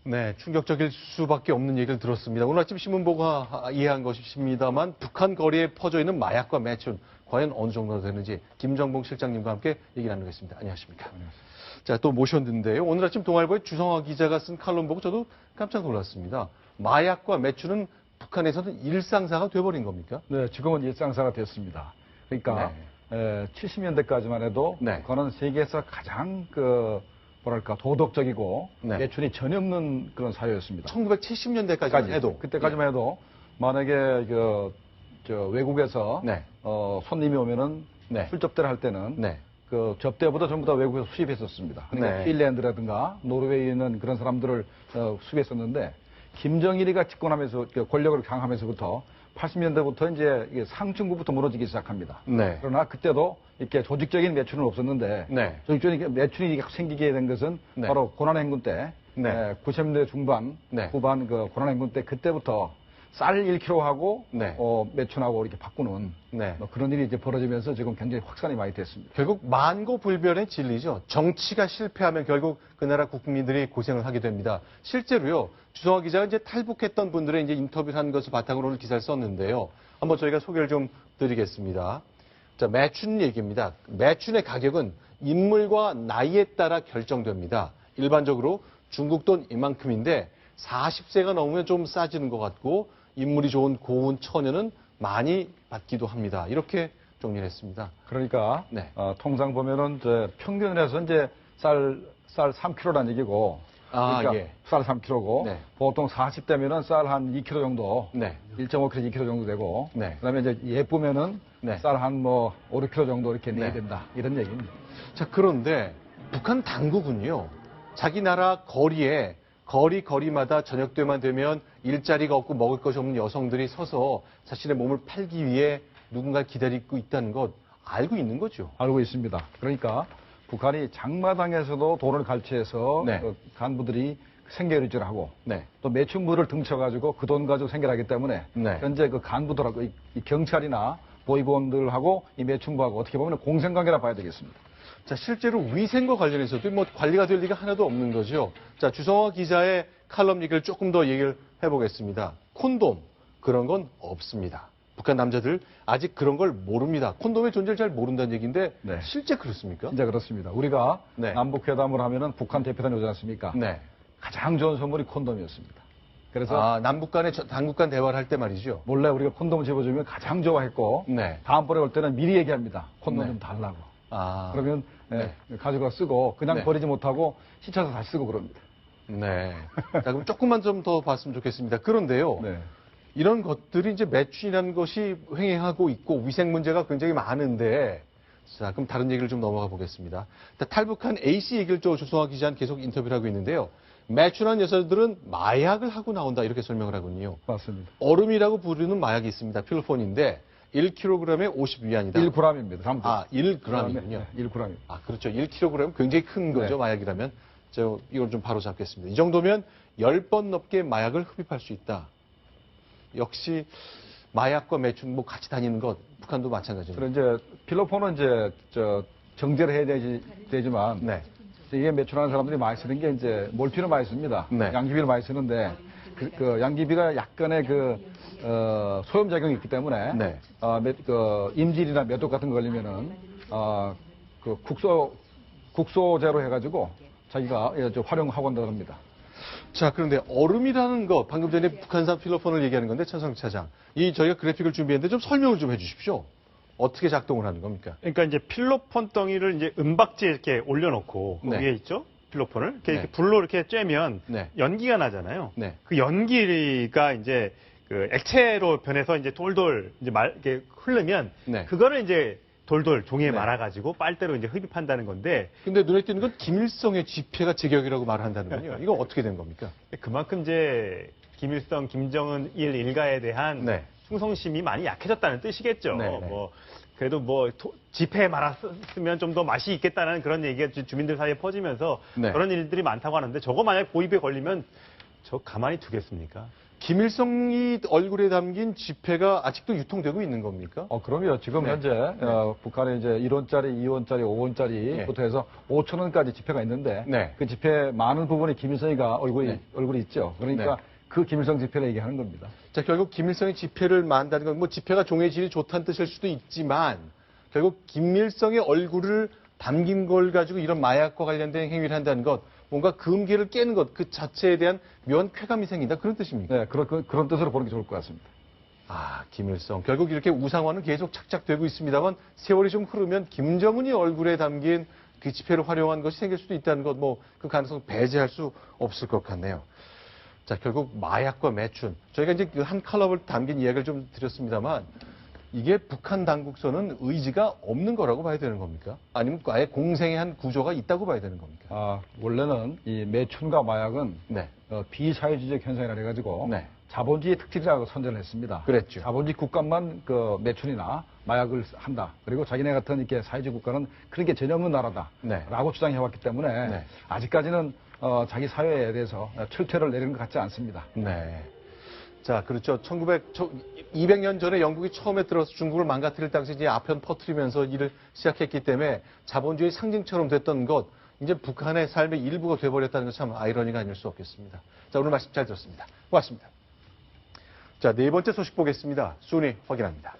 네, 충격적일 수밖에 없는 얘기를 들었습니다. 오늘 아침 신문 보고 이해한 것입니다만 북한 거리에 퍼져 있는 마약과 매춘 과연 어느 정도 되는지 김정봉 실장님과 함께 얘기 나누겠습니다. 안녕하십니까? 안녕하십니까. 자, 또 모셨는데요. 오늘 아침 동아일보의 주성화 기자가 쓴 칼럼 보고 저도 깜짝 놀랐습니다. 마약과 매춘은 북한에서는 일상사가 돼버린 겁니까? 네, 지금은 일상사가 됐습니다. 그러니까 70년대까지만 해도 네. 북한은 세계에서 가장 뭐랄까 도덕적이고 네. 매춘이 전혀 없는 그런 사회였습니다. 1970년대까지만 해도 그때까지만 해도 만약에 외국에서 네. 손님이 오면은 네. 술 접대를 할 때는 네. 그 접대보다 전부 다 외국에서 수입했었습니다. 그러니까 네. 핀란드라든가 노르웨이에 있는 그런 사람들을 수입했었는데 김정일이가 집권하면서 권력을 강하면서부터 80년대부터 이제 이게 상층부부터 무너지기 시작합니다. 네. 그러나 그때도 이렇게 조직적인 매출은 없었는데 네. 조직적인 매출이 생기게 된 것은 네. 바로 고난행군 때 네. 90년대 중반, 네. 후반 그 고난행군 때 그때부터 쌀 1kg하고 네. 매춘하고 이렇게 바꾸는 네. 그런 일이 이제 벌어지면서 지금 굉장히 확산이 많이 됐습니다. 결국 만고불변의 진리죠. 정치가 실패하면 결국 그 나라 국민들이 고생을 하게 됩니다. 실제로요, 주성화 기자가 이제 탈북했던 분들의 이제 인터뷰를 한 것을 바탕으로 오늘 기사를 썼는데요. 한번 저희가 소개를 좀 드리겠습니다. 자, 매춘 얘기입니다. 매춘의 가격은 인물과 나이에 따라 결정됩니다. 일반적으로 중국 돈 이만큼인데 40세가 넘으면 좀 싸지는 것 같고 인물이 좋은 고운 처녀는 많이 받기도 합니다. 이렇게 정리를 했습니다. 그러니까 네. 통상 보면은 이제 평균에서 이제 쌀 3kg라는 얘기고 그러니까 예. 쌀 3kg고 네. 보통 40대면은 쌀 한 2kg 정도, 네. 1.5kg, 2kg 정도 되고 네. 그다음에 이제 예쁘면은 네. 쌀 한 5, 6kg 정도 이렇게 내야 네. 된다 이런 얘기입니다. 자, 그런데 북한 당국은요, 자기 나라 거리마다 저녁 때만 되면 일자리가 없고 먹을 것이 없는 여성들이 서서 자신의 몸을 팔기 위해 누군가를 기다리고 있다는 것 알고 있는 거죠. 알고 있습니다. 그러니까 북한이 장마당에서도 돈을 갈취해서 네. 간부들이 생계 유지를 하고 네. 또 매춘부를 등쳐가지고 그 돈 가지고 생계하기 때문에 네. 현재 그 간부들하고 이 경찰이나 보위원들하고 이 매춘부하고 어떻게 보면 공생관계라 봐야 되겠습니다. 자, 실제로 위생과 관련해서도 뭐 관리가 될 리가 하나도 없는 거죠. 자, 주성화 기자의 칼럼 얘기를 조금 더 얘기를 해보겠습니다. 콘돔, 그런 건 없습니다. 북한 남자들 아직 그런 걸 모릅니다. 콘돔의 존재를 잘 모른다는 얘기인데 네. 실제 그렇습니까? 진짜 그렇습니다. 우리가 네. 남북회담을 하면은 북한 대표단이 오지 않습니까? 네. 가장 좋은 선물이 콘돔이었습니다. 그래서 남북 간의 당국 간 대화를 할 때 말이죠. 몰래 우리가 콘돔을 집어주면 가장 좋아했고 네. 다음번에 올 때는 미리 얘기합니다. 콘돔 네. 좀 달라고. 아. 그러면 네. 가지고 쓰고 그냥 네. 버리지 못하고 씻어서 다시 쓰고 그럽니다. 네. 자, 그럼 조금만 좀 더 봤으면 좋겠습니다. 그런데요. 네. 이런 것들이 이제 매춘이라는 것이 횡행하고 있고 위생 문제가 굉장히 많은데, 자, 그럼 다른 얘기를 좀 넘어가 보겠습니다. 탈북한 A씨 얘기를 주성화 기자는 계속 인터뷰를 하고 있는데요. 매춘한 여자들은 마약을 하고 나온다 이렇게 설명을 하군요. 맞습니다. 얼음이라고 부르는 마약이 있습니다. 필로폰인데 1kg에 50위안이다. 1g입니다. 1g이군요. 네, 1g입니다. 그렇죠. 1kg 굉장히 큰 거죠. 네. 마약이라면. 이걸 좀 바로 잡겠습니다. 이 정도면 10번 넘게 마약을 흡입할 수 있다. 역시 마약과 매춘 같이 다니는 것 북한도 마찬가지입니다. 그래 이제 필로폰은 이제 정제를 해야 되지만 네. 이게 매출하는 사람들이 많이 쓰는 게 이제 몰피를 많이 씁니다. 네. 양귀비를 많이 쓰는데 그 양귀비가 약간의 소염작용이 있기 때문에 네. 임질이나 매독 같은 거 걸리면은 국소제로 해가지고 자기가 활용하고 한다고 합니다. 자, 그런데 얼음이라는 것, 방금 전에 북한산 필로폰을 얘기하는 건데, 천성 차장. 저희가 그래픽을 준비했는데 좀 설명을 좀 해주십시오. 어떻게 작동을 하는 겁니까? 그러니까 이제 필로폰 덩이를 이제 은박지에 이렇게 올려놓고, 네. 위에 있죠? 필로폰을. 이렇게, 네. 이렇게 불로 이렇게 쬐면 네. 연기가 나잖아요. 네. 그 연기가 이제 그 액체로 변해서 이제 돌돌 이제 이렇게 흐르면, 네. 그거를 이제 돌돌 종이에 네. 말아가지고 빨대로 이제 흡입한다는 건데, 근데 눈에 띄는 건 김일성의 집회가 제격이라고 말을 한다는군요. 이거 어떻게 된 겁니까? 그만큼 이제 김일성, 김정은 일가에 대한 네. 충성심이 많이 약해졌다는 뜻이겠죠. 네, 네. 그래도 집회에 말았으면 좀 더 맛이 있겠다는 그런 얘기가 주민들 사이에 퍼지면서 네. 그런 일들이 많다고 하는데 저거 만약 보입에 걸리면 저 가만히 두겠습니까? 김일성이 얼굴에 담긴 지폐가 아직도 유통되고 있는 겁니까? 그럼요. 지금 네. 현재 북한에 이제 1원짜리, 2원짜리, 5원짜리부터 해서 5천 원까지 지폐가 있는데 네. 그 지폐 많은 부분이 김일성이가 얼굴이 있죠. 그러니까 네. 그 김일성 지폐를 얘기하는 겁니다. 자, 결국 김일성이 지폐를 만다는 건 뭐 지폐가 종의 질이 좋다는 뜻일 수도 있지만 결국 김일성의 얼굴을 담긴 걸 가지고 이런 마약과 관련된 행위를 한다는 것, 뭔가 금기를 깨는 것 그 자체에 대한 묘한 쾌감이 생긴다 그런 뜻입니까? 네, 그런 뜻으로 보는 게 좋을 것 같습니다. 아, 김일성. 결국 이렇게 우상화는 계속 착착되고 있습니다만 세월이 좀 흐르면 김정은이 얼굴에 담긴 그 지폐를 활용한 것이 생길 수도 있다는 것, 뭐 그 가능성 배제할 수 없을 것 같네요. 자, 결국 마약과 매춘. 저희가 이제 그 한 칼럼을 담긴 이야기를 좀 드렸습니다만 이게 북한 당국서는 의지가 없는 거라고 봐야 되는 겁니까? 아니면 아예 공생의 한 구조가 있다고 봐야 되는 겁니까? 원래는 이 매춘과 마약은 네. 비사회주의적 현상이라 해가지고 네. 자본주의 특징이라고 선전을 했습니다. 그랬죠. 자본주의 국가만 그 매춘이나 마약을 한다. 그리고 자기네 같은 이렇게 사회주의 국가는 그런 게 전혀 없는 나라다. 네. 라고 주장해왔기 때문에 네. 아직까지는 자기 사회에 대해서 철퇴를 내리는 것 같지 않습니다. 네. 자, 그렇죠. 200년 전에 영국이 처음에 들어서 중국을 망가뜨릴 당시 이제 아편 퍼뜨리면서 일을 시작했기 때문에 자본주의 상징처럼 됐던 것, 이제 북한의 삶의 일부가 돼버렸다는 것 참 아이러니가 아닐 수 없겠습니다. 자, 오늘 말씀 잘 들었습니다. 고맙습니다. 자, 네 번째 소식 보겠습니다. 순위 확인합니다.